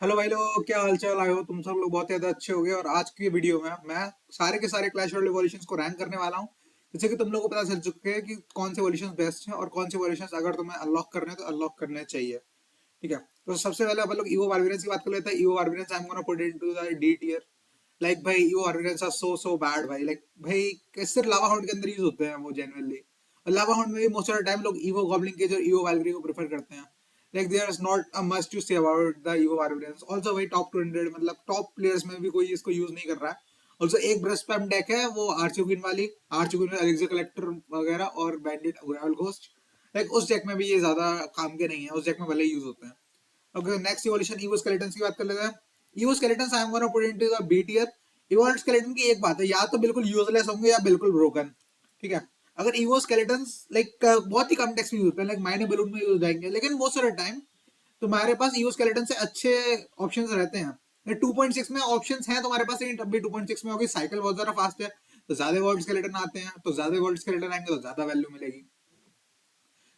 Hello भाई लोग, क्या हाल चाल आए हो? तुम सब लोग बहुत ज्यादा अच्छे हो गए। और आज की वीडियो में मैं सारे के सारे क्लैश रॉयल एवोल्यूशंस को रैंक करने वाला हूँ। जैसे कि तुम लोगों को पता चल चुके हैं कि कौन से एवोल्यूशंस बेस्ट हैं और कौन से एवोल्यूशंस अगर तुम्हें अनलॉक करने हैं तो अनलॉक करने चाहिए। ठीक है, तो सबसे पहले अपन लोग ईवो बारबेरियंस की बात कर लेते हैं। Evo barbarians I am gonna put into the D tier. Like भाई, evo barbarians are so bad भाई। लाइक भाई, सिर्फ लावा हाउंड के अंदर यूज होते हैं वो जेन्युइनली। और लावा हाउंड में भी मोस्ट ऑफ द टाइम लोग ईवो गॉब्लिन के जो ईवो वैल्यरी को प्रेफर करते हैं। Like there is not a much to say about the Evo Barbarians. Also भाई टॉप 200 मतलब टॉप प्लेयर्स में भी कोई इसको यूज नहीं कर रहा है। Also एक ब्रश स्पैम डेक है वो आर्चुगिन वाली। आर्चुगिन में एलिक्सर कलेक्टर वगैरह और बैंडिट ग्रेवल घोस्ट। लाइक उस डेक में भी ये ज्यादा काम के नहीं है, उस डेक में भले ही यूज होते हैं। Okay, next evolution evo skeletons की बात कर लेते हैं। Evo skeletons I am gonna put into the B tier. Evolve skeleton की एक बात है, या तो बिल्कुल यूजलेस होंगे या बिल्कुल ब्रोकन। ठीक है, अगर ईवो स्केलेटन्स लाइक बहुत ही कम टेक्स में यूज होते हैं, लाइक माइने बलून में यूज हो जाएंगे, लेकिन मोस्ट ऑफ द टाइम तुम्हारे पास ईवो स्केलेटन से अच्छे ऑप्शंस रहते हैं। 2.6 में ऑप्शंस हैं तुम्हारे पास, लेकिन तब भी 2.6 में होगी। साइकिल बहुत ज्यादा फास्ट है, तो ज्यादा वर्ल्ड स्केलेटन आते हैं, तो ज्यादा वर्ल्ड स्केलेटन आएंगे तो ज्यादा वैल्यू मिलेगी।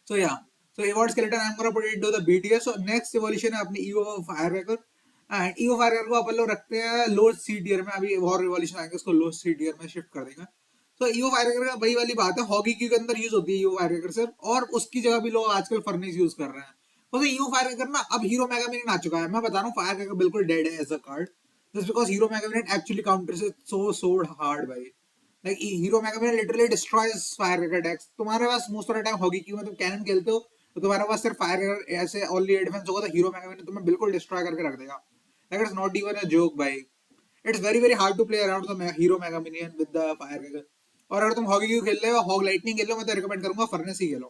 So yeah, so evolve skeleton I am gonna put it to the BTS. So next evolution है अपनी evo firecracker. And evo firecracker को अपन लोग रखते हैं लो सी टियर में। अभी और रिवॉल्यूशन आएंगे, उसको लो सी टियर में शिफ्ट कर देंगे। तो ईवो फायरक्रैकर का वही वाली बात है, हॉकी के अंदर यूज होती है ईवो फायरक्रैकर सर, और उसकी जगह भी लोग आजकल फर्नेस यूज कर रहे हैं। तो ईवो फायरक्रैकर ना अब हीरो मेगा मिनियन आ चुका है। मैं बता रहा हूँ, फायरक्रैकर बिल्कुल डेड है as a card, just because hero mega minion actually counters it so hard भाई। Like hero mega man literally destroys firecracker decks. तुम्हारे पास मोस्ट ऑफ द टाइम हॉकी क्यों में तुम कैनन खेलते हो, तो तुम्हारे पास सिर्फ फायर रेकर ऐसे ओनली डिफेंस होगा, तो हीरो मेगा मैन तुम्हें बिल्कुल डिस्ट्रॉय करके रख देगा। Like it's not even a joke भाई। It's very very hard to play around the hero mega minion with the firecracker. और अगर तुम हॉकी क्यों खेल रहे हो, हॉग लाइटनिंग खेल लो, मैं तो रिकमेंड करूंगा फर्नेस ही खेलो।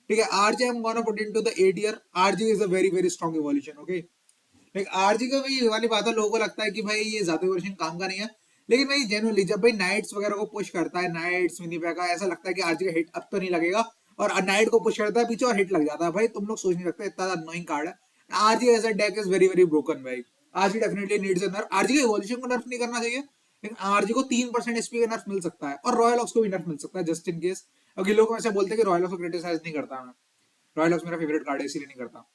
ठीक है, RJ I am gonna put into the A tier. RJ is a very very strong evolution. Okay, like RG का भी वाली बात है, लोगों को लगता है कि भाई ये ज्यादा वर्जन काम का नहीं है। लेकिन भाई जेनुअली जब भाई नाइट्स वगैरह को पुश करता है, नाइट्स विनीपैग का, ऐसा लगता है कि आरजी का हिट अब तो नहीं लगेगा। और नाइट को पुश करता है पीछे और हिट लग जाता है। भाई तुम लोग सोच नहीं सकते, इतना अनोइंग कार्ड है। RG as a deck is very very broken भाई। RG definitely needs a nerf. RG के इवोल्यूशन को नर्फ नहीं करना चाहिए, लेकिन आरजी को 3% एसपी का नर्फ मिल सकता है, और रॉयल ऑक्स को भी नर्फ मिल सकता है जस्ट इन केस। अगर लोग ऐसे बोलते हैं कि रॉयल ऑक्स को क्रिटिसाइज नहीं करता मैं, रॉयल ऑक्स मेरा फेवरेट कार्ड है इसीलिए नहीं करता।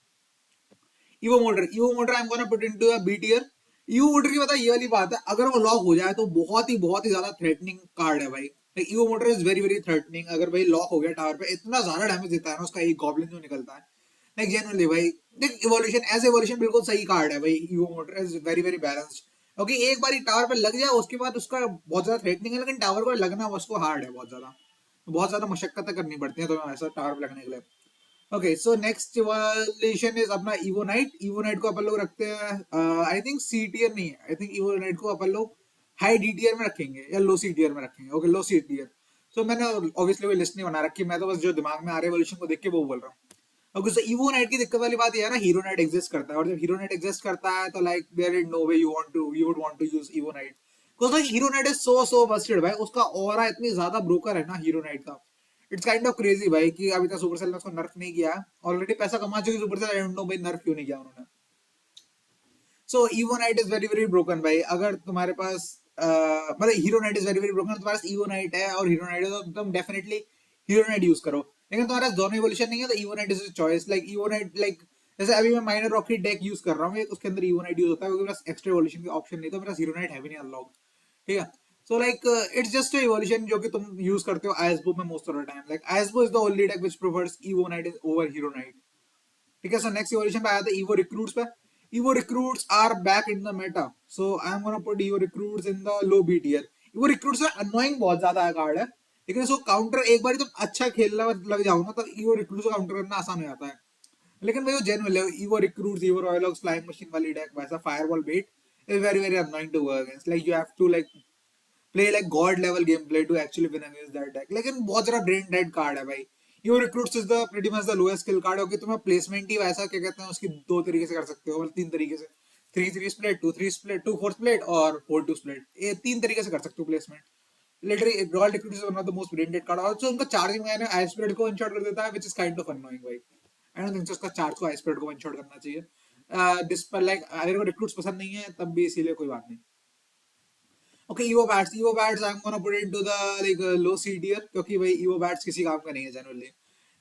Evo mortar I am gonna put into a B tier. Evo mortar की पता ये वाली बात है, अगर वो लॉक हो जाए तो बहुत ही ज्यादा थ्रेटनिंग कार्ड है भाई। Evo motor is very very threatening. अगर भाई लॉक हो गया टावर पे, इतना ज्यादा डैमेज देता है ना उसका एक गॉब्लिन जो निकलता है। लाइक जेन्युइनली भाई, देख इवोल्यूशन एज इवोल्यूशन बिल्कुल सही कार्ड है भाई। Evo motor is very very balanced. Okay, एक बार टावर पे लग जाए उसके बाद उसका बहुत ज्यादा थ्रेटनिंग है, लेकिन टावर पर लगना उसको हार्ड है बहुत ज्यादा मशक्कत करनी पड़ती है तुम्हें ऐसा टावर पे लगने के लिए। Okay, so next evolution is अपना इवो नाइट। इवो नाइट को अपन लोग रखते हैं, आई थिंक सी टियर नहीं है, आई थिंक इवो नाइट को अपन लोग हाई डी टियर में रखेंगे या लो सी टियर में रखेंगे। ओके, लो सी टियर। सो मैंने ऑब्वियसली कोई लिस्ट नहीं बना रखी, मैं तो बस जो दिमाग में आ रहा है इवोल्यूशन को देख के वो बोल रहा हूँ। ओके, सो इवो नाइट की दिक्कत वाली बात ये है ना, हीरो नाइट एग्जिस्ट करता है, और जब हीरो नाइट एग्जिस्ट करता है तो like there is no way you would want to use evo knight. Because like hero knight is so busted भाई। उसका ऑरा इतनी ज्यादा ब्रोकर है ना हीरो नाइट का। इट्स काइंड ऑफ क्रेजी भाई कि अभी तक सुपरसेल ने उसको नर्फ नहीं किया। ऑलरेडी पैसा कमा चुकी सुपरसेल, आई डोंट नो भाई नर्फ क्यों नहीं किया उन्होंने। So evo knight is very very broken भाई। अगर तुम्हारे पास मतलब hero knight is very very broken, तुम्हारे पास ईवो नाइट है और हीरो नाइट है, तो तुम डेफिनेटली हीरो नाइट यूज करो। लेकिन तुम्हारे पास दोनों इवोल्यूशन नहीं है, तो evo knight is choice. Like evo night like जैसे अभी मैं माइनर रॉकेट डेक यूज कर रहा हूँ, उसके अंदर ईवो नाइट यूज होता है क्योंकि मेरे पास एक्स्ट्रा इवोल्यूशन की ऑप्शन नहीं, तो मेरा हीरो नाइट है भी नहीं अनलॉक। ठीक है, so like it's just evolution जो कि तुम यूज करते हो आइसबो में most of the time. Like ice bow is the only deck which prefers evo knight over hero knight. ठीक है, सो नेक्स्ट इवोल्यूशन पे आया था ईवो रिक्रूट्स पे। Evo recruits are back in the meta, so I am gonna put evo recruits in the low B tier. Evo recruits में annoying बहुत ज्यादा है कार्ड है, लेकिन इसको काउंटर एक बार तुम अच्छा खेलना लग जाओ ना, तो ईवो रिक्रूट्स को काउंटर करना आसान हो जाता है। लेकिन भाई वो जेन्युइन है, evo recruits, evo royal ox flying machine वाली डेक वैसा fireball bait is very very annoying to work against. Like you have to like play like god level gameplay to actually win against that deck. लेकिन बहुत जरा brain dead card है भाई। Your recruits is the pretty much the lowest skill card। Okay, तुम्हें placement ही वैसा क्या कहते हैं उसकी दो तरीके से कर सकते हो, मतलब तीन तरीके से। 3-3 स्प्लिट, 2-3 स्प्लिट, 2-4 स्प्लिट और 4-2 स्प्लिट, ये तीन तरीके से कर सकते हो placement. Literally royal recruit is one of the most brain dead card. Also उनका चार्जिंग मैन है, आई स्प्लिट को वन शॉट कर देता है, which is kind of annoying भाई। आई डोंट थिंक उसका चार्ज को आई स्प्लिट को वन शॉट करना चाहिए। दिस पर लाइक अगर को रिक्रूट्स पसंद नहीं है तब भी इसीलिए कोई बात नहीं। Okay, evo bats I am gonna put into the like low C tier, क्योंकि भाई ईवो बैट्स किसी काम का नहीं है जनरली।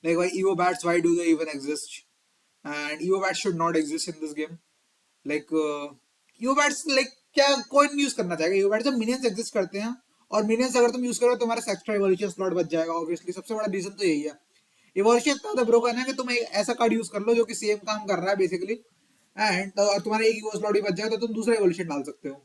लाइक भाई evo bats why do they even exist, and evo bats should not exist in this game. Like evo bats like क्या कोई यूज करना चाहेगा ईवो बैट जब मिनियंस एग्जिस्ट करते हैं, और मिनियंस अगर तुम यूज करो तो तुम्हारा एक्स्ट्रा इवोल्यूशन स्लॉट बच जाएगा ऑब्वियसली, सबसे बड़ा रीजन तो यही है। इवोल्यूशन इतना ज्यादा ब्रोकन है कि तुम एक ऐसा कार्ड यूज कर लो जो कि सेम काम कर रहा है बेसिकली, एंड और तुम्हारा एक ईवो स्लॉट भी बच जाएगा तो तुम दूसरा इवोल्यूशन डाल सकते हो।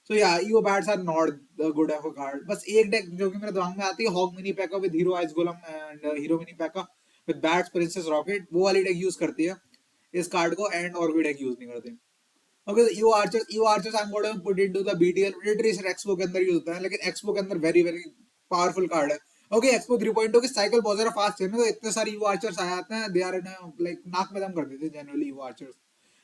So yeah evo bats are not good F card. बस एक डेक जो कि मेरे दिमाग में आती है, hog mini pekka with hero ice golem and hero mini pekka with bats princess rocket, वो वाली डेक यूज करती है इस कार्ड को, एंड और कोई डेक यूज नहीं करते। Okay, evo archers I am going to put into the बीटीएल प्रेडेटरी, सर एक्सपो के अंदर यूज होता है, लेकिन एक्सपो के अंदर वेरी वेरी पावरफुल कार्ड है। ओके, एक्सपो 3.0 की साइकिल बहुत ज्यादा फास्ट है ना, तो इतने सारे ईवो आर्चर्स आ जाते हैं, दे आर इन लाइक नाक में दम कर देते हैं generally evo archers.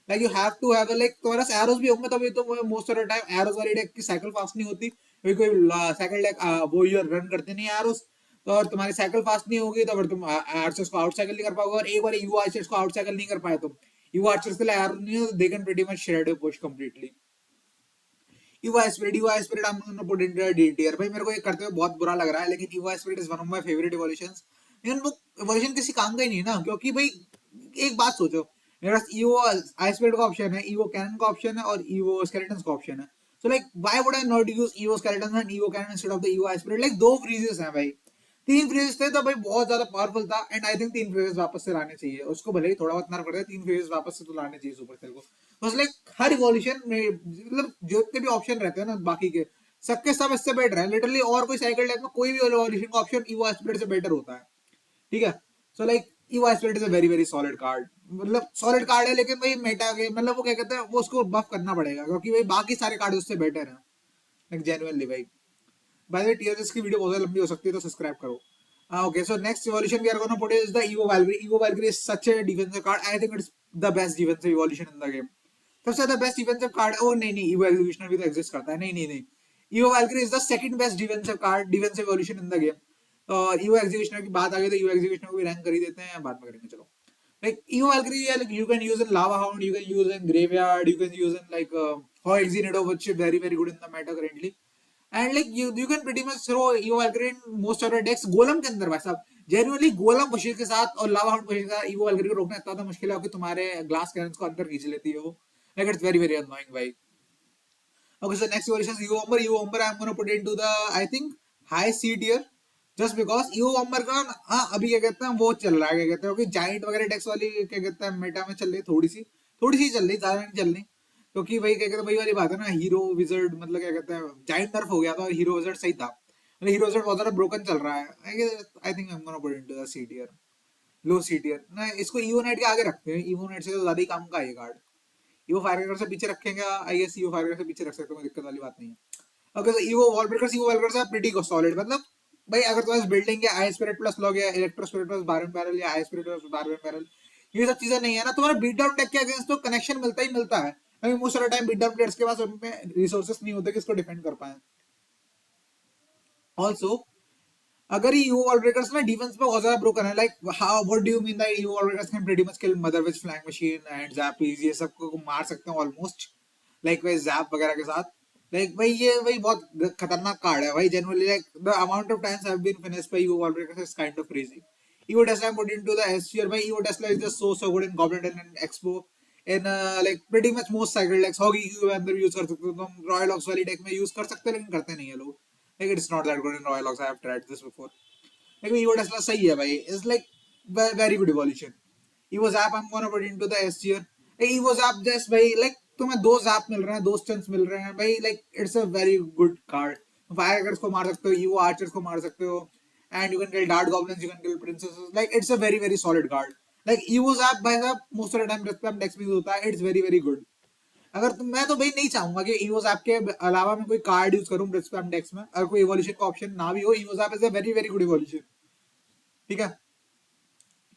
Like you have to have like तुम्हारे पास एरोस भी होंगे तभी तो most of the time arrows वाली डेक की साइकिल फास्ट नहीं होती, कोई कोई साइकिल डेक वो यूर रन करते नहीं एरोस, तो और तुम्हारी साइकिल फास्ट नहीं होगी तो फिर तुम आर्चर्स को आउट साइकिल नहीं कर पाओगे, और एक बार ईवो आर्चर्स को आउट साइकिल नहीं कर पाए तुम, ईवो आर्चर्स के लिए एरो नहीं है, they can pretty much shred push completely. Evo spirit I'm gonna put into D tier। भाई मेरे को ये करते हुए बहुत बुरा लग रहा है, लेकिन Eva spirit is one of my favourite evolutions. लेकिन वो इवोल्यूशन किसी काम का ही नहीं है ना, क्योंकि भाई एक बात सोचो, मेरे पास ईवो आई स्पिरिट का ऑप्शन है, ईवो कैनन का ऑप्शन है, और ईवो स्केलेटन्स का ऑप्शन है। So like why would I not use evo skeletons and evo cannon instead of the evo ice spirit? Like दो फ्रीजेस हैं भाई, तीन फ्रीजेस थे तो भाई बहुत ज्यादा पावरफुल था, एंड आई थिंक तीन फ्रीजेस वापस से लाने चाहिए उसको, भले ही थोड़ा बहुत नर्फ कर दे, तीन फ्रीजेस वापस से तो लाने चाहिए सुपरसेल को। बस लाइक हर इवोल्यूशन में मतलब जितने भी ऑप्शन रहते हैं ना बाकी के, सबके सब इससे बेटर है लिटरली, और कोई साइकिल टाइप में कोई भी इवोल्यूशन का ऑप्शन ईवो एस्पिरिट से बेटर होता है, ठीक है। So like evo Spirit is a very very solid card, मतलब सॉलिड कार्ड है, लेकिन भाई मेटा के मतलब वो क्या कहते हैं, वो उसको बफ करना पड़ेगा, क्योंकि भाई बाकी सारे कार्ड उससे बेटर है, लाइक जेन्युइनली भाई। बाय द वे टीयर की वीडियो बहुत लंबी हो सकती है तो सब्सक्राइब करो। Okay, so next evolution we are going to put is the Evo Valkyrie. Evo Valkyrie is such a defensive card. I think it's the best defensive evolution in the game. सबसे ज्यादा best defensive card, ओ नहीं नहीं, evo executioner भी तो exist करता है, नहीं नहीं नहीं, evo valkyrie is the second best defensive card, defensive evolution in the game. और ईवो एग्जीक्यूशनर की बात आ गई तो ईवो एग्जीक्यूशनर को भी रैंक कर ही देते हैं, बाद में करेंगे चलो। Like evo valkyrie like you can use in lava hound, you can use in graveyard, you can use in like how exenado, which is very very good in the meta currently, and like you can pretty much throw evo valkyrie in most of the decks golem के अंदर। भाई साहब genuinely गोलम खुशी के साथ और लावा hound खुशी के साथ ईवो वैल्kyrie को रोकना इतना मुश्किल है कि तुम्हारे ग्लास कैनन्स को अंदर खींच लेती है वो, like it's very very annoying भाई। Okay, so next evolution is Evo Umber. Evo Umber I'm gonna put into the I think high C tier, just because Evo Umber का हाँ अभी क्या कहते हैं वो चल रहा है, क्या कहते हैं कि जाइंट वगैरह डेक्स वाली क्या कहते हैं मेटा में चल रही है, थोड़ी सी चल रही, ज्यादा नहीं चल रही, क्योंकि भाई क्या कहते हैं वही वाली बात है ना, हीरो विजर्ड मतलब क्या कहते हैं जाइंट नर्फ हो गया था और हीरो विजर्ड सही था, मतलब हीरो विजर्ड बहुत ज्यादा ब्रोकन चल रहा है। I think I am gonna put into the C tier, low C tier ना, इसको ईवो नाइट के आगे रखते हैं, ईवो नाइट से तो ज्यादा ही काम का है ये कार्ड। ईवो फायरक्रैकर से पीछे रखेंगे, आई गेस ईवो फायरक्रैकर से पीछे रख सकते हो, कोई दिक्कत वाली बात नहीं है। ओके, तो evo wallbreakers are pretty solid, मतलब भाई अगर तुम्हारे बिल्डिंग या आई स्पिरिट प्लस लॉग या electro spirit plus barbarian barrel या ice spirit plus barbarian barrel, ये सब चीजें नहीं है ना, तुम्हारा बीट डाउन डेक के अगेंस्ट तो कनेक्शन मिलता ही मिलता है। अभी most of the time beat down players के पास उनमें रिसोर्सेस नहीं होते कि इसको डिफेंड कर पाए। ऑल्सो अगर ये ईवो वॉलब्रेकर्स ना डिफेंस पे बहुत ज्यादा ब्रोकन है, like how what do you mean that evo wall breakers can pretty much kill mother witch flank machine and zappies, ये सब को मार सकते हैं ऑलमोस्ट, लाइक वही जैप वगैरह के साथ। लाइक भाई ये भाई बहुत खतरनाक कार्ड है भाई genuinely, like the amount of times have been finished by evo wall breakers is kind of crazy. Evo tesla put into the S tier, भाई evo tesla is just so good in goblin and expo, in like pretty much most cycle decks, हॉगी के अंदर use कर सकते हो तुम, royal ox वाली deck में यूज कर सकते हो, लेकिन करते नहीं है लोग, like it's not that good in royal hogs, I have tried this before. लेकिन ईवो टेस्ला सही है भाई, is like very good evolution. Evo zap I am gonna put into the S tier. Evo zap just भाई like तुम्हें दो JAP मिल रहे हैं, दो स्टन्स मिल रहे हैं भाई, like it's a very good card. Fire को मार सकते हो, ईवो आर्चर्स को मार सकते हो, and you can kill dart goblins, you can kill princesses, like it's a very very solid card. Like evo JAP भाई साहब मोस्ट ऑफ द टाइम रिस्पेम डेक्स में होता है, इट्स वेरी वेरी गुड। अगर तुम मैं तो भाई नहीं चाहूंगा कि ईवो जैप के अलावा मैं कोई कार्ड यूज करूं रिस्पेम डेक्स में, अगर कोई इवोल्यूशन का ऑप्शन ना भी हो, evo JAP is a very very good evolution, ठीक है।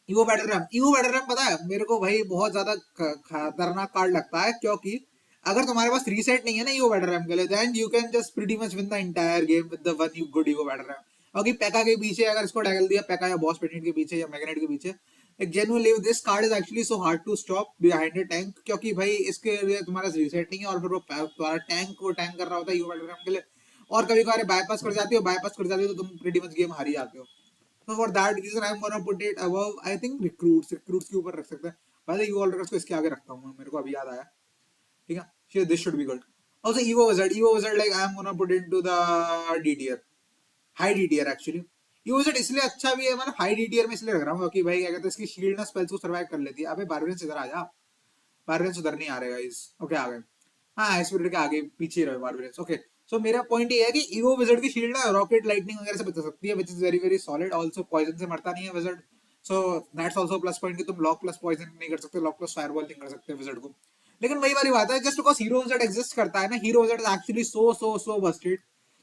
ईवो बैटल रैम पता है मेरे को भाई बहुत ज्यादा खतरनाक कार्ड लगता है, क्योंकि अगर तुम्हारे पास रीसेट नहीं है ना ईवो बैटल रैम के लिए, then you can just pretty much win the entire game with the one you good evo battle ram. क्योंकि पैका के पीछे अगर इसको डैगल दिया, पैका या बॉस पेटेंट के पीछे या मैग्नेट के पीछे, एक genuinely this card is actually so hard to stop behind the tank, क्योंकि भाई इसके लिए तुम्हारा रीसेट नहीं है, और फिर वो तुम्हारा टैंक को टैंक कर रहा होता है ईवो बैटल रैम के लिए, और कभी कभार बाईपास कर जाती हो तो तुम प्रीटी मच गेम हार ही जाते हो। So for that reason I'm gonna put it above I think recruits के ऊपर रख सकते हैं, पहले यू ऑलरेडी इसको इसके आगे रखता हूँ मैं, मेरे को अभी याद आया, ठीक है, this should be good. Also Evo Wizard like I am gonna put into the D tier, high D tier actually. यूजेड इसलिए अच्छा भी है, मतलब हाई डी टीयर में इसलिए रख रहा हूँ क्योंकि भाई क्या कहते हैं इसकी शील्ड ना स्पेल्स को सर्वाइव कर लेती है. अबे बारबेरियंस इधर आ जा, बारबेरियंस उधर नहीं आ रहे गाइस. ओके आ गए. हाँ स्पिरिट के आगे पीछे रहे बारबेरियंस. ओके सो मेरा पॉइंट ये है कि ईवो विजर्ड की शील्ड ना रॉकेट लाइटनिंग वगैरह से बच सकती है, which is very very solid. Also poison से मरता नहीं है wizard, so that's also plus point कि तुम लॉक प्लस पॉइजन नहीं कर सकते, लॉक प्लस फायरबॉल नहीं कर सकते विजर्ड को. लेकिन वही वाली बात है, just because hero wizard exist करता है ना, hero wizard is actually so Busted.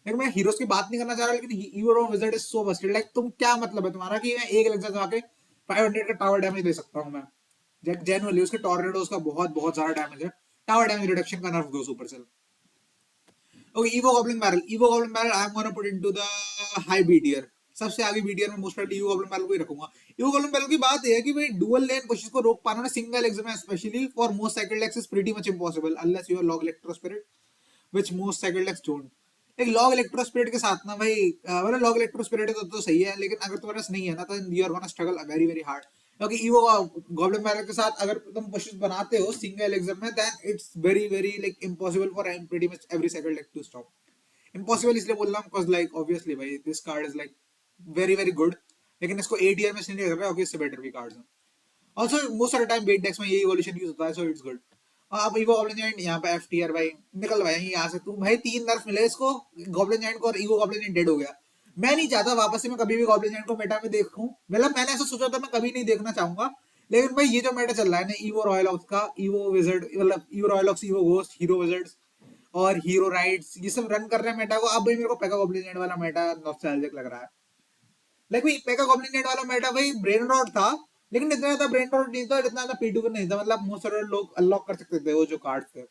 लेकिन मैं हीरोज की बात नहीं करना चाह रहा, लेकिन hero wizard is so Busted. Like तुम क्या मतलब है तुम्हारा कि मैं एक लेक्चर जाके 500 का टावर डैमेज ले सकता हूँ मैं. जेन्युइनली उसके टॉर्नेडोज का बहुत बहुत ज्यादा डैमेज है. टावर डैमेज रिडक्शन का नर्फ दो Supercell. Okay, Evo Goblin Barrel. Evo Goblin Barrel I'm gonna put into the high B tier. सबसे आगे B tier में most probably Evo Goblin Barrel को ही रखूंगा. Evo Goblin Barrel की बात है कि भाई डुअल लेन पुशेस को रोक पाना ना सिंगल एग्ज में specially for most cycle decks is pretty much impossible unless you are log electro spirit, which most cycle decks don't. एक लॉग इलेक्ट्रो स्पिरिट के साथ ना भाई मतलब लॉग इलेक्ट्रो स्पिरिट तो सही है, लेकिन अगर तुम्हारे पास नहीं है ना तो you are gonna struggle very very hard. क्योंकि ईवो गॉब्लिन बैरल के साथ अगर तुम पुशेस बनाते हो सिंगल एग्जाम में then it's very very like impossible for pretty much every cycle deck to stop. Impossible इसलिए बोल रहा हूँ बिकॉज लाइक ऑब्वियसली भाई this card is like very very good, लेकिन इसको ए टीयर में इसलिए नहीं कर रहा क्योंकि इससे बेटर भी कार्ड्स हैं. Also most of the time bait decks में ये इवोल्यूशन यूज होता है, सो इट्स गुड. अब ईवो गॉब्लिन जाइंट यहाँ पे एफ टीयर भाई निकल भाई यहाँ से. तू भाई 3 नर्फ मिले इसको गॉब्लिन जाइंट को और ईवो गॉब्लिन जाइंट डेड हो गया. मैं नहीं चाहता वापस से मैं कभी भी गॉब्लिन जाइंट को मेटा में देखूं, मतलब मैंने ऐसा सोचा था मैं कभी नहीं देखना चाहूंगा. लेकिन भाई ये जो मेटा चल रहा है ना ईवो रॉयल ऑक्स का, ईवो विजर्ड मतलब evo royal hogs, evo ghost, hero wizards और हीरो राइड्स, ये सब रन कर रहे हैं मेटा को. अब भाई मेरे को पेगा गॉब्लिन जाइंट वाला मेटा नॉस्टैल्जिक लग रहा है. लाइक भाई पेगा गॉब्लिन जाइंट वाला मेटा भाई ब्रेन रॉट था, लेकिन इतना ज्यादा ब्रेन रॉट नहीं था, इतना ज्यादा पी2 नहीं था. मतलब मोस्ट सारे लोग अनलॉक कर सकते थे वो जो कार्ड थे.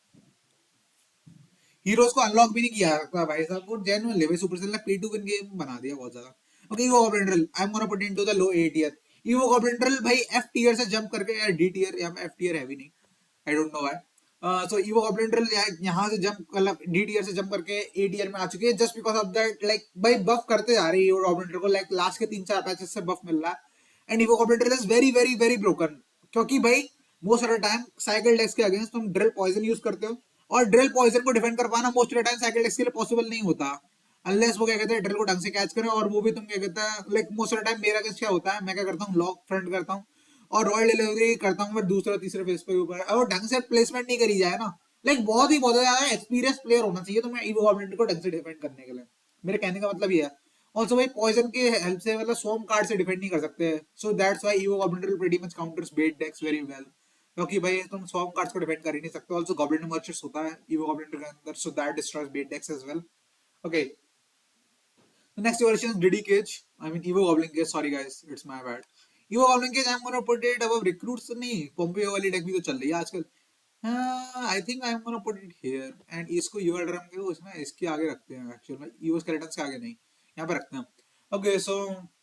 हीरोज को अनलॉक भी नहीं किया था भाई साहब, वो जेन्युइनली भाई सुपरसेल ने पी2 विन गेम बना दिया बहुत ज्यादा. Okay evo goblin drill I am gonna put into the low A tier. Evo goblin drill भाई एफ टियर से जंप करके या डी टियर या एफ टियर है भी नहीं, I don't know why. So evo goblin drill यहाँ से जंप मतलब डी टियर से जंप करके ए टियर में आ चुकी है just because of that. Like भाई बफ करते जा रही है ईवो गॉब्लिन ड्रिल को, लाइक लास्ट के 3-4 पैचेस से बफ मिल रहा है. And evo goblin drill is very very very broken, क्योंकि भाई most of the time cycle decks के अगेंस्ट तुम ड्रिल पॉइजन यूज करते हो, और ड्रिल पॉइजन को डिफेंड कर पाना most of the time cycle decks के लिए पॉसिबल नहीं होता अनलेस वो क्या कहते हैं ड्रिल को ढंग से कैच करें. और वो भी तुम क्या कहते हैं like most of the time मेरा क्या होता है, मैं क्या करता हूँ लॉक फ्रंट करता हूँ और रॉयल डिलीवरी करता हूँ, फिर दूसरा तीसरे फेस पे ऊपर और ढंग से प्लेसमेंट नहीं करी जाए ना. लाइक बहुत ज्यादा एक्सपीरियंस प्लेयर होना चाहिए तुम्हें ईवो गॉब्लिन को ढंग से डिफेंड करने के लिए. मेरे कहने का मतलब ये है. ऑल्सो भाई पॉइजन के हेल्प से मतलब स्वॉर्म कार्ड से डिफेंड नहीं कर सकते, so that's why evo goblin pretty much counters bait decks very well, क्योंकि भाई तुम स्वॉर्म कार्ड्स को डिफेंड कर ही नहीं सकते. ऑल्सो गॉब्लिन मर्चेंट्स होता है ईवो गॉब्लिन के अंदर, so that destroys bait decks as well. Okay next version is DD cage, I mean evo goblin cage, sorry guys it's my bad. Evo goblin cage I am gonna put it above recruits. नहीं पोम्पियो वाली deck भी तो चल रही है आजकल. I think I am gonna put it here and इसको यूएल ड्रम के उसमें इसके आगे रखते हैं एक्चुअली में, ईवो स्केलेटन के आगे नहीं, यहाँ पे रखते हैं. ओके सो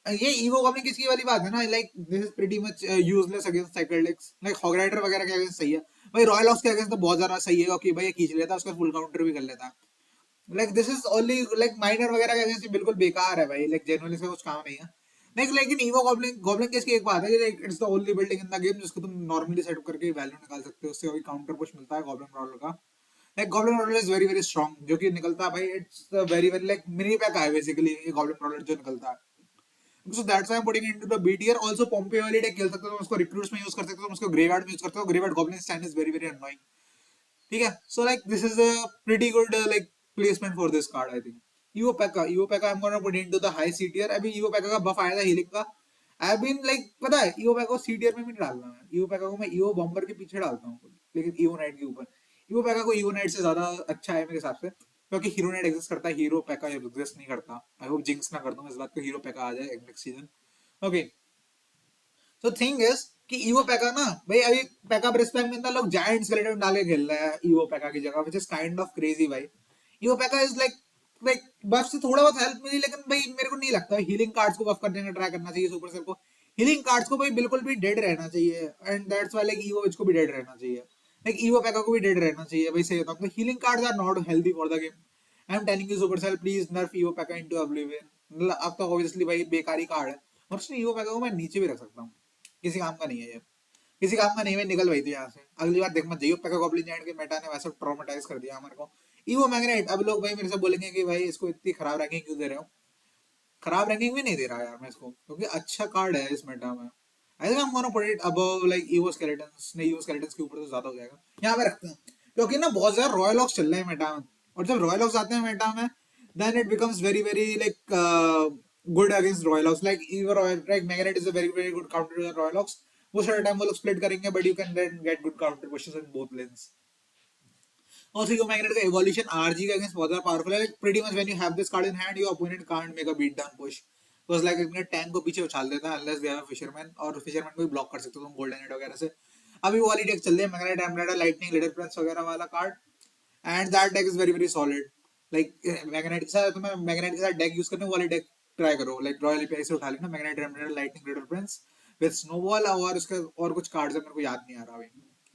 ये ईवो गॉब्लिन किसकी वाली बात है ना, like this is pretty much useless against cycle decks. Like hog rider वगैरह के अगेंस्ट सही है भाई, रॉयल ऑक्स के अगेंस्ट तो बहुत ज्यादा सही है क्योंकि भाई ये खींच लेता है, उसका फुल काउंटर भी कर लेता है. Like this is only like minor वगैरह के अगेंस्ट बिल्कुल बेकार है भाई, लाइक जेन्युइनली इसका कुछ काम नहीं है. लेकिन ईवो गॉब्लिन गॉब्लिन केस की एक बात है कि like it's the only building in the game जिसको तुम नॉर्मली सेटअप करके वैल्यू निकाल सकते हो, उससे कोई काउंटर पुश मिलता है गॉब्लिन रॉलर का. Like goblin roller is very very strong जो कि निकलता है भाई, it's very very like mini pack है बेसिकली ये गॉब्लिन रॉलर जो निकलता है. So that's why I'm putting it into the B tier. Also Pompeo वाली deck खेल सकते हो तुम, उसको recruits में यूज कर सकते हो तुम, उसको graveyard में यूज करते हो. Graveyard goblin stand is very very annoying. ठीक है, so like this is a pretty good like placement for this card I think. Evo Pekka I'm gonna put into the high C tier. अभी Evo Pekka का buff आया था healing का. I've been like पता है Evo Pekka को C tier में भी नहीं डालना है. Evo Pekka को मैं Evo Bomber के पीछे डालता हूँ, लेकिन Evo Knight के ऊपर. Evo Pekka को Evo Knight से ज्यादा अच्छा है मेरे हिसाब से, क्योंकि हीरो नाइट एग्जिस्ट करता है, हीरो पैका एग्जिस्ट नहीं करता. आई होप जिंक्स ना कर दूं इस बात को, हीरो पैका आ जाए नेक्स्ट सीजन. ओके तो थिंग इज कि ईवो पैका ना भाई अभी पैका ब्रिस्बेन में अंदर लोग जायंट स्केलेटन डाल के खेल रहे हैं ईवो पैका की जगह, which is kind of crazy भाई. Evo pekka is like like buff से थोड़ा बहुत हेल्प मिली, लेकिन भाई मेरे को नहीं लगता हीलिंग कार्ड्स को बफ करने का ट्राई करना चाहिए सुपरसेल को. हीलिंग कार्ड्स को भाई बिल्कुल भी डेड रहना चाहिए, and that's why like evo witch को भी डेड रहना चाहिए, लाइक ईवो पैका को भी डेड रहना चाहिए भाई. सही बताऊं तो healing cards are not healthy for the game. I am telling you Supercell please nerf evo pekka into oblivion. मतलब अब तो ऑब्वियसली भाई बेकारी कार्ड है, और उसने ईवो पैका को मैं नीचे भी रख सकता हूँ, किसी काम का नहीं है ये. किसी काम का नहीं है, निकल गई थी यहाँ से, अगली बार देख मत जाइयो। पैका गॉब्लिन जाइंट के मेटा ने वैसे ट्रॉमेटाइज कर दिया हमारे को। ईवो मैग्नेट, अब लोग भाई मेरे से बोलेंगे कि भाई इसको इतनी खराब रैंकिंग क्यों दे रहे हो। खराब रैंकिंग भी नहीं दे रहा यार मैं इसको, क्योंकि अच्छा कार्ड है इस मेटा में। आई think I am gonna put it above like evo skeletons, नहीं ईवो स्केलेटन्स के ऊपर तो ज्यादा हो जाएगा, यहाँ पे रखते हैं। क्योंकि ना बहुत ज्यादा रॉयल लॉक्स चल रहे हैं मेटा में, और जब रॉयल लॉक्स आते हैं मेटा में, then it becomes very very like good against Royal Ox. Like even like Magnet is a very very good counter to the Royal Ox. Most of the time वो लोग split करेंगे, but you can then get good counter pushes in both lanes. Also, your Magnet का evolution RG का against बहुत ज़्यादा powerful है. Like pretty much when you have this card in hand, your opponent can't make a beat down push. Because like अपने tank को पीछे उछाल देता है unless they have a fisherman, और fisherman को भी block कर सकते हो तुम golden head वगैरह से. अभी वो वाली deck चल रही है Magnet, Amrata, Lightning, Leader Prince वगैरह वाला card, and that deck is very very solid. Like magnet के साथ तुम्हें मैग्नेट के साथ डेक यूज करने वाली डेक ट्राई करो, लाइक रॉयल एपीआई से उठा लेना मैग्नेट, रेमनेट, lightning, raider prince with snowball, और उसके और कुछ कार्ड्स है मेरे को याद नहीं आ रहा अभी।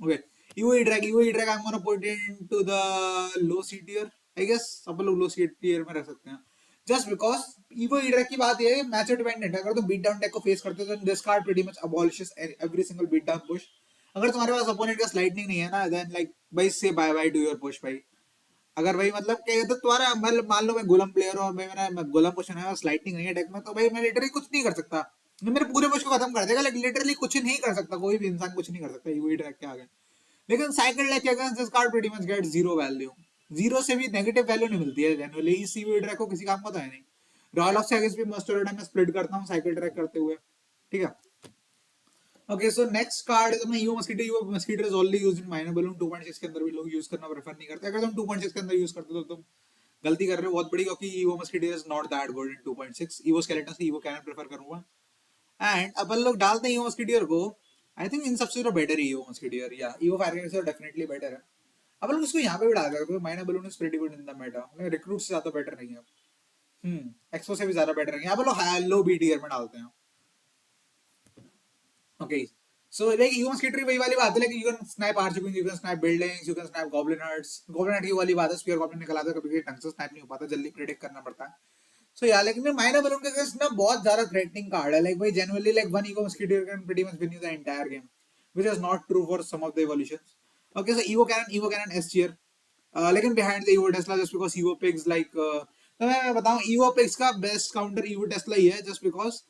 Okay, evo drag I am gonna put into the low C tier, I guess सब लोग लो सी टियर में रख सकते हैं, जस्ट बिकॉज ईवो ड्रैग की बात ये है मैच डिपेंडेंट है। अगर तुम बीट डाउन डेक को फेस करते हो तो this card pretty much abolishes every single beat down push. अगर तुम्हारे पास अपोनेंट का लाइटनिंग नहीं है ना, देन लाइक भाई से bye bye to your push भाई। अगर भाई मतलब क्या तो तुम्हारा मान लो मैं गोलम प्लेयर हूँ, मैं गोलम पुश है, स्लाइटिंग नहीं है डेक में, तो भाई मैं लिटरली कुछ नहीं कर सकता, मेरे पूरे पुश को खत्म कर देगा, लेकिन लिटरली कुछ नहीं कर सकता, कोई भी इंसान कुछ नहीं कर सकता यूवी ट्रैक के आगे। लेकिन साइकिल डेक के against this card pretty much get zero value, zero से भी नेगेटिव वैल्यू नहीं मिलती है जनरली, इस यूवी ट्रैक को किसी काम का तो है नहीं। रॉयल ऑफ से अगेंस्ट भी मोस्ट ऑफ द टाइम मैं स्प्लिट करता हूँ साइकिल ट्रैक करते हुए, ठीक है। Okay, so next card is अपना evo mosquito is only used in minor balloon 2.6 के अंदर भी लोग यूज करना प्रेफर नहीं करते। अगर तुम 2.6 के अंदर यूज करते हो तो तुम गलती कर रहे हो बहुत बड़ी, क्योंकि evo mosquito is not that good in 2.6। Evo skeleton से ईवो कैनन प्रेफर करूंगा। एंड अपन लोग डालते हैं ईवो मस्कीटो को, आई थिंक इन सबसे तो बेटर है ईवो मस्कीटो, या ईवो फायर कैनन से डेफिनेटली बेटर है। अपन लोग इसको यहाँ पे भी डाल सकते हैं, minor balloon is pretty good in the Meta, recruit से ज्यादा बेटर नहीं है, एक्सपो से भी ज्यादा बेटर नहीं है। अपन लोग लो बी टियर में डालते हैं। Okay, so like you must वही वाली बात है, like you can snipe archer queens, you can snipe buildings, you can snipe goblin hearts। goblin heart की वाली बात है, spear goblin निकल आता है कभी कभी ढंग से स्नाइप नहीं हो पाता, जल्दी प्रेडिक्ट करना पड़ता है। So yeah, लेकिन माइनर बलून के केस ना बहुत ज्यादा थ्रेटनिंग कार्ड है, like भाई genuinely like one evo mosquito can pretty much win you the entire game, which is not true for some of the evolutions। Okay, so evo cannon S tier, लेकिन behind the evo tesla just because evo pigs like तो मैं बताऊं evo pigs का best counter evo tesla ही है, just because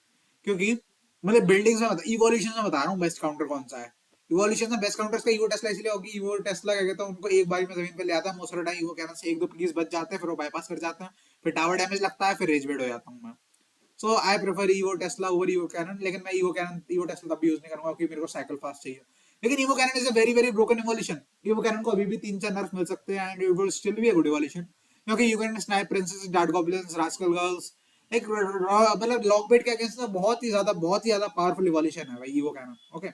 क्योंकि मतलब buildings में evolution में बता रहा हूँ बेस्ट काउंटर कौन सा है। इवोल्यूशन में बेस्ट काउंटर का ईवो टेस्ला इसलिए होगी, ईवो टेस्ला क्या कहता है उनको एक बारी में जमीन पे ले आता है, most of the time evo cannon से एक दो पीस बच जाते हैं, फिर वो बाईपास कर जाते हैं, फिर टावर डैमेज लगता है, फिर रेज बेड हो जाता हूँ मैं। So I prefer evo tesla over evo cannon, लेकिन मैं ईवो टेस्ला तब भी यूज नहीं करूंगा क्योंकि मेरे को साइकिल फास्ट चाहिए। लेकिन evo cannon is a very very broken evolution, evo cannon को अभी भी 3-4 नर्फ मिल सकते हैं and it will still be a good evolution, क्योंकि you can snipe princess, dark goblins, rascal girls, एक मतलब लॉकबेट के अगेंस्ट बहुत ही ज्यादा पावरफुल इवोल्यूशन है भाई evo cannon. Okay,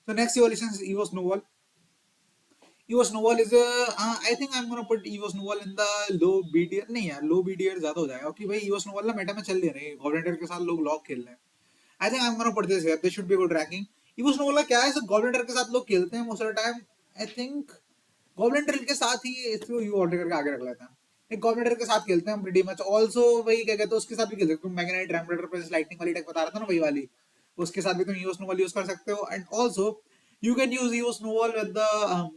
so next evolution is evo snowball। evo snowball is I think I'm gonna put evo snowball in the low b tier, नहीं यार low b tier ज्यादा हो जाएगा, क्योंकि भाई evo snowball ना मेटा में चल नहीं रही, गोब्लिन के साथ लोग लॉक खेल रहे हैं। I think I'm gonna put this here, this should be good ranking। evo snowball का क्या है, सब गोब्लिन के साथ लोग खेलते हैं most of the time, I think goblin के साथ ही इसको ईवो ऑल्टर करके आगे रख लेते हैं, एक गोब्लिन के साथ खेलते हैं हम प्रीटी मच। ऑल्सो वही क्या कहते हैं उसके साथ भी खेल सकते हो, मैग्नेट, रैमरेडर प्लस लाइटनिंग वाली डेक बता रहा था ना वही वाली, उसके साथ भी तुम ईवो स्नोबॉल यूज कर सकते हो। And also you can use evo snowball with the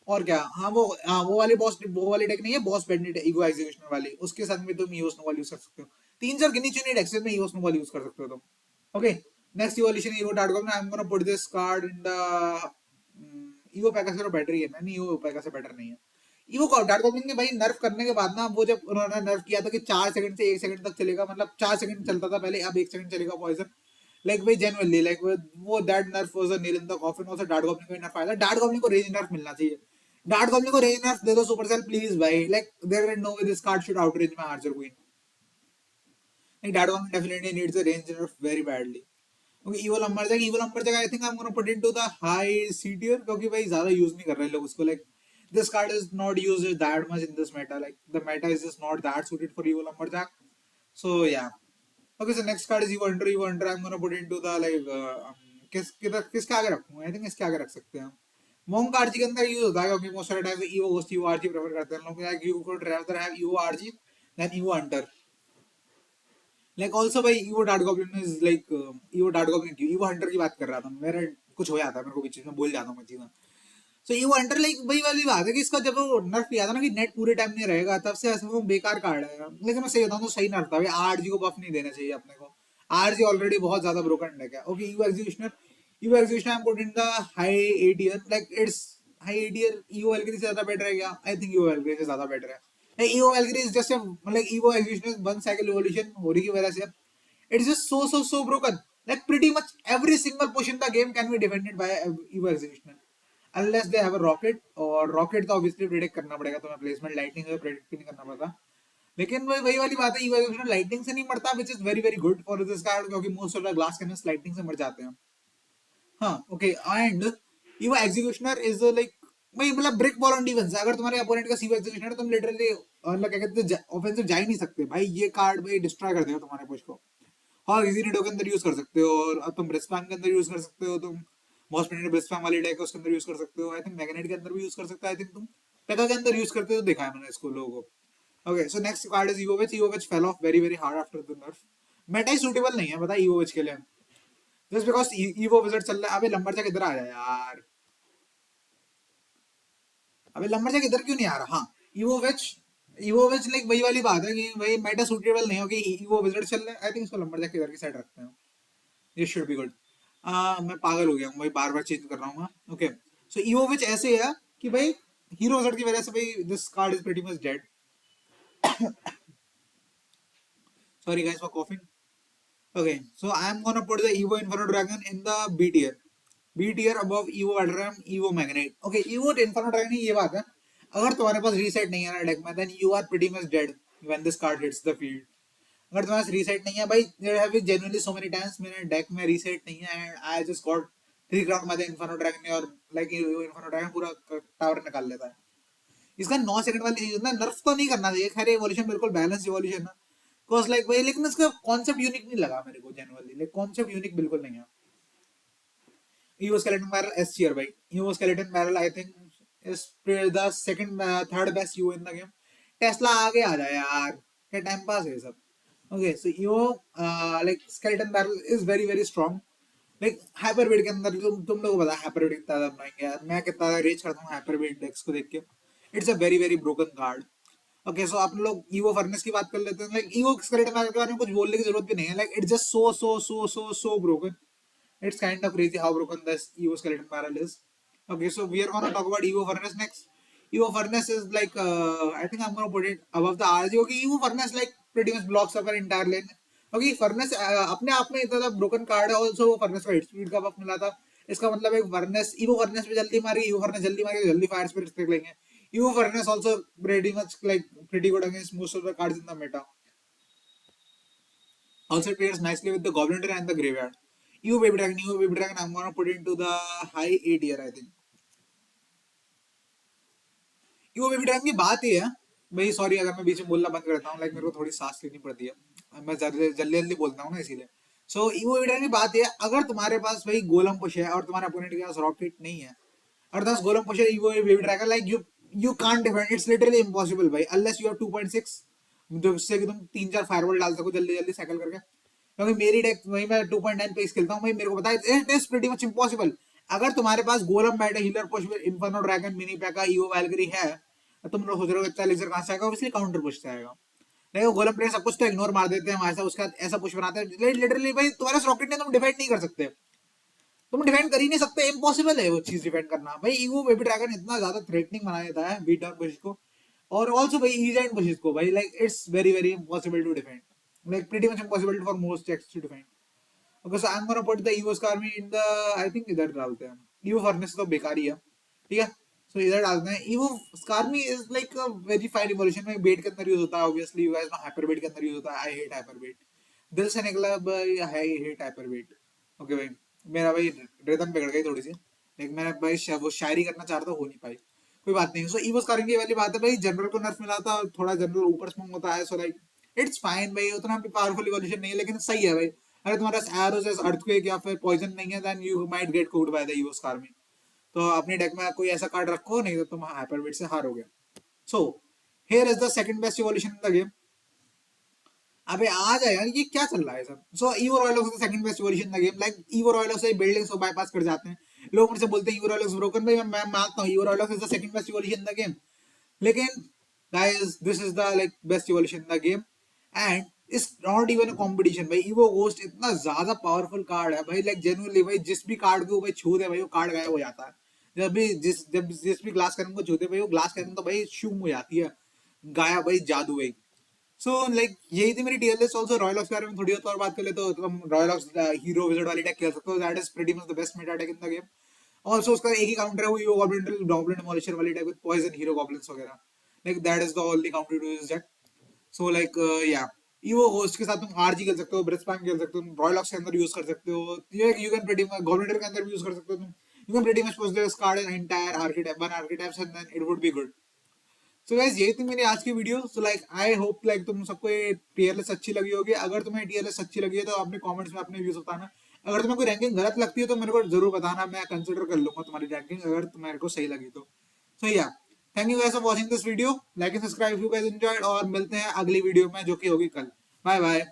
और क्या, वो वाली बॉस, वो वाली डेक नहीं है बॉस बेंडिट ईगो एग्जीक्यूशन वाली, उसके साथ भी तुम ईवो स्नोबॉल यूज कर सकते हो। 3-4 गिनी चुनी डेक्स में ईवो स्नोबॉल यूज कर सकते हो तुम। Okay, next evolution evo dark में I am gonna put this card in the evo pekka से बेटर ही है, नहीं ईवो पैका से बेटर नहीं है। ईवो डार्क गॉब्लिन के भाई नर्फ करने के बाद ना, वो जब उन्होंने नर्फ किया था कि 4 सेकंड से 1 सेकंड तक चलेगा, मतलब 4 सेकंड चलता था पहले, अब 1 सेकंड चलेगा पॉइजन, लाइक भाई जेन्युइनली लाइक वो that nerf was a nail in the coffin. Also dark goblin को नर्फ आया था, डार्क गॉब्लिन को रेंज नर्फ मिलना चाहिए, डार्क गॉब्लिन को रेंज नर्फ दे दो सुपरसेल प्लीज भाई, like there is no way this card should outrange my archer queen, like dark goblin definitely needs a range nerf very badly. Okay, ईवल अमरजैक I think I am gonna put into the high C tier, क्योंकि भाई ज्यादा use नहीं कर रहे लोग उसको, like this card is not used that much in this meta, like the meta is just not that suited for evil lumberjack, so yeah। okay, so next card is evo hunter I'm gonna put into the like किसके आगे रखूंगा, I think इसके आगे रख सकते हैं हम, monk RG के अंदर यूज होता है क्योंकि most of the time evo ghost evo RG prefer करते हैं लोग, like you could rather have evo RG than evo hunter. Like also भाई evo dark goblin is like evo dark goblin की ईवो हंटर की बात कर रहा था मेरे, कुछ हो जाता है, मेरे को बीच में बोल जाता हूँ मैं चीजें। सो ईवो एंटर लाइक वही वाली बात है कि इसका जब वो नर्फ किया था ना कि नेट पूरे टाइम नहीं रहेगा, तब से ऐसा वो बेकार कार्ड है। लेकिन मैं सही बताऊँ तो सही नर्फ था भाई, आरजी को बफ नहीं देना चाहिए अपने को। आरजी ऑलरेडी बहुत ज्यादा ब्रोकन डेक है। Okay, evo executioner I put in the high A tier, like it's high A tier. Evo valkyrie से ज्यादा बेटर है क्या? आई थिंक ईवो वेलकरी से ज्यादा बेटर है। ईवो वेलकरी इज जस्ट मतलब evo executioner one cycle evolution होने की वजह से it's just so broken. Like pretty much every single push in the game can be defended by Evo Executioner. Unless they have a rocket, और rocket तो obviously predict करना पड़ेगा, तो मैं प्लेसमेंट लाइटनिंग से प्रेडिक्ट भी नहीं करना पड़ता। लेकिन वही वाली बात है, ईवो एग्जीक्यूशन लाइटनिंग से नहीं मरता, which is very very good for this card, क्योंकि most of the glass cannons lightning से मर जाते हैं। हाँ okay, and Evo executioner is like भाई मतलब ब्रिक वॉल ऑन डिफेंस। अगर तुम्हारे अपोनेंट का सीवो एग्जीक्यूशनर है, तुम लिटरली मतलब क्या कहते हैं ऑफेंसिव जा ही नहीं सकते भाई। ये कार्ड भाई डिस्ट्रॉय कर देगा तुम्हारे पुश को। हाँ, इजी रीडो के अंदर यूज कर सकते हो, और तुम ब्रिस्पैम के अंदर यूज कर सकते हो, तुम मॉस्पेट ब्रिस्पैम वाली डेक है उसके अंदर यूज कर सकते हो, आई थिंक मैग्नेट के अंदर भी यूज कर सकते हो, आई थिंक तुम पेगा के अंदर यूज करते हो, देखा है मैंने इसको लोगों को। Okay, so next card is evo witch. Evo witch fell off very very hard after the nerf. Meta ही सूटेबल नहीं है पता ईवोविच के लिए, जस्ट बिकॉज ईवो विजिट चल रहा है। अबे लंबरजैक इधर आ जा यार, अबे लंबरजैक इधर क्यों नहीं आ रहा? हाँ, ईवोविच ईवोविच लाइक वही वाली बात है कि भाई मेटा सूटेबल नहीं हो कि ईवो विजिट चल रहा है। आई थिंक इसको लंबरजैक इधर की साइड रखते हैं, ये शुड बी गुड। मैं पागल हो गया हूँ भाई, बार बार चेंज कर रहा हूँ। ओके, सो ईवोविच ऐसे है कि भाई हीरो विजिट की वजह से भाई this card is pretty much dead. Sorry guys for coughing. Okay, so I am gonna put the Evo Inferno Dragon in the B tier. B tier above Evo Valorem, Evo Magnate. Okay, Evo Inferno Dragon ये बात है, अगर तुम्हारे पास reset नहीं है ना deck में, then you are pretty much dead when this card hits the field. अगर तुम्हारे पास रीसेट नहीं है भाई, there have been genuinely so many times मेरे डेक में रीसेट नहीं है and I just got 3 ground में Inferno Dragon ने, और like Inferno Dragon पूरा टावर निकाल लेता है। इसका 9 सेकंड वाली चीज ना, नर्फ तो नहीं करना चाहिए खैर, एवोल्यूशन बिल्कुल बैलेंस एवोल्यूशन है कोर्स लाइक भाई, लेकिन इसका कॉन्सेप्ट यूनिक नहीं लगा मेरे को जनरली, लाइक कॉन्सेप्ट यूनिक बिल्कुल नहीं है। Evo skeleton barrel S tier भाई, evo skeleton barrel I think is the second third best evo in the game. Tesla आगे आ जाए यार, क्या टाइम पास है सब। Okay, so evo like skeleton barrel is very very strong. Like hyper beat के अंदर तुम लोगों को पता है हाइपरबीट कितना ज्यादा बनाएंगे यार, मैं कितना रेज करता हूँ हाइपरबीट डेक्स को देख के। It's a very very broken card. Okay, so आप लोग ईवो फर्नेस की बात कर लेते हैं। लाइक ईवो स्केलेटन बैरल के बारे में कुछ बोलने की जरूरत भी नहीं है, like it's just so broken. It's kind of crazy how broken this Evo skeleton barrel is. Okay, so we are gonna talk about Evo furnace next. Evo furnace is like I think I'm gonna put it above the RG. Okay, Evo furnace like pretty much blocks up an entire lane. Okay, furnace अपने आप में इतना broken card है। Also वो furnace को hit speed का buff मिला था। इसका मतलब एक furnace Evo furnace पे जल्दी मारी, Evo furnace जल्दी मारी तो जल्दी fire spirit देख लेंगे। Evo furnace also pretty much like pretty good against most of the cards in the meta. Also pairs nicely with the Goblin Train and the Graveyard. Evo Baby Dragon, I'm gonna put it into the high A tier, I think. Evo Baby Dragon की बात ये है भाई, sorry अगर मैं बीच में बोलना बंद करता हूँ, लाइक मेरे को थोड़ी सांस लेनी पड़ती है, मैं जल्दी जल्दी जल्दी बोलता हूँ ना इसीलिए। सो Evo Baby Dragon की बात ये है, अगर तुम्हारे पास भाई गोलम पुश है और तुम्हारे अपोनेंट के पास रॉकेट नहीं है, और दस गोलम पुश है Evo Baby Dragon, like you can't defend, it's literally impossible भाई, unless you have 2.6 जिससे कि तुम 3-4 फायरवॉल डाल सको जल्दी जल्दी साइकिल करके। क्योंकि मेरी डेक वही मैं 2.9 पे खेलता हूँ भाई, मेरे को पता है it is pretty much impossible. अगर तुम्हारे पास गोलम बैट है, healer push, inferno dragon, mini Paika, evo Valkyrie है, तो तुम लोग सोच रहे हो इतना लेजर कहां से आएगा, ऑब्वियसली काउंटर पुश से आएगा। नहीं, वो गोलम प्लेयर सब कुछ तो इग्नोर मार देते हैं वहां से, उसका ऐसा पुश बनाते हैं लिटरली भाई, तुम्हारे रॉकेट ने तुम डिफेंड नहीं कर सकते, तुम डिफेंड कर ही नहीं सकते, इम्पॉसिबल है वो चीज डिफेंड करना भाई। ईवो बेबी ड्रैगन इतना ज्यादा थ्रेटनिंग बना देता है बीट डाउन पुश को, और ऑल्सो भाई ईज एंड पुशेस को भाई, like it's very very impossible to defend, like pretty much impossible for most decks to defend. Okay, so I'm gonna put the Evo Skarmy in the, I think इधर डालते हैं। Evo Furnace तो बेकार ही है, ठीक है। So इधर डालते हैं। Evo Skarmy is like a very fine evolution में बेट के अंदर यूज होता है, obviously you guys know hyper बेट के अंदर यूज होता है। I hate hyper बेट, दिल से निकला भाई, I hate hyper bait. Okay भाई, मेरा भाई रिदम बिगड़ गई थोड़ी सी, लेकिन मैं भाई वो शायरी करना चाहता हो नहीं पाई, कोई बात नहीं। सो Evo Skarmy वाली बात है भाई, जनरल को नर्फ मिला था, थोड़ा जनरल ऊपर स्मोक होता है, सो लाइक इट्स फाइन भाई, उतना भी पावरफुल इवोल्यूशन नहीं है, लेकिन सही है भाई। अगर तुम्हारे पास एरोस अर्थक्वेक या फिर पॉइजन नहीं है, then you might get cooked by the evo skarmy. तो अपने डेक में कोई ऐसा कार्ड रखो, नहीं तो तुम हाइपरबीट से हारोगे। So here is the second best evolution in the game. अबे आ जाए यार, ये क्या चल रहा है सब। So evo royal ox is the second best evolution in the game. Like evo royal ox से बिल्डिंग्स को बाईपास कर जाते हैं। लोग मुझसे बोलते हैं ईवो रॉयलॉक्स ब्रोकन, भाई मैं मानता हूँ evo royal ox is the second best evolution in the game, लेकिन guys this is the like best evolution in the game and it's not even a competition. भाई ईवो घोस्ट इतना ज्यादा पावरफुल कार्ड है भाई, लाइक जेन्युइनली भाई जिस भी card को भाई छू दे भाई वो कार्ड गायब हो जाता है। जब जिस भी ग्लास कैनन को छूते भाई वो ग्लास कैनन तो भाई शूम हो जाती है, गायब भाई, जादू भाई। सो लाइक यही थी मेरी tier list. Also royal hogs के बारे में थोड़ी और बात कर ले तो तुम रॉयल ऑक्स हीरो विजर्ड वाली डेक खेल सकते हो, that is pretty much the best Meta deck in the game. Also उसका एक ही काउंटर है, वो ईवो गॉब्लिन गॉब्लिन डिमोलिशर वाली deck with poison hero goblins वगैरह, like that is the only counter to this deck. So like yeah evo ghost के साथ तुम RG खेल सकते हो, ब्रिस्पैन खेल सकते हो, तुम रॉयल ऑक्स के अंदर यूज कर सकते हो, you can pretty much goblin के अंदर भी यूज कर सकते हो तुम। You can pretty much push this card in entire archetype one archetypes and then it would be good. So guys यही थी मेरी आज की video. So like I hope like तुम सबको ये टीयर लिस्ट अच्छी लगी होगी। अगर तुम्हें टीयर लिस्ट अच्छी लगी है तो अपने कमेंट्स में अपने व्यूज बताना। अगर तुम्हें कोई रैंकिंग गलत लगती है तो मेरे को जरूर बताना, मैं कंसिडर कर लूंगा तुम्हारी रैंकिंग अगर मेरे को सही लगी तो। सो या thank you guys for watching this video, like and subscribe if you guys enjoyed, और मिलते हैं अगली वीडियो में जो कि होगी कल। Bye bye.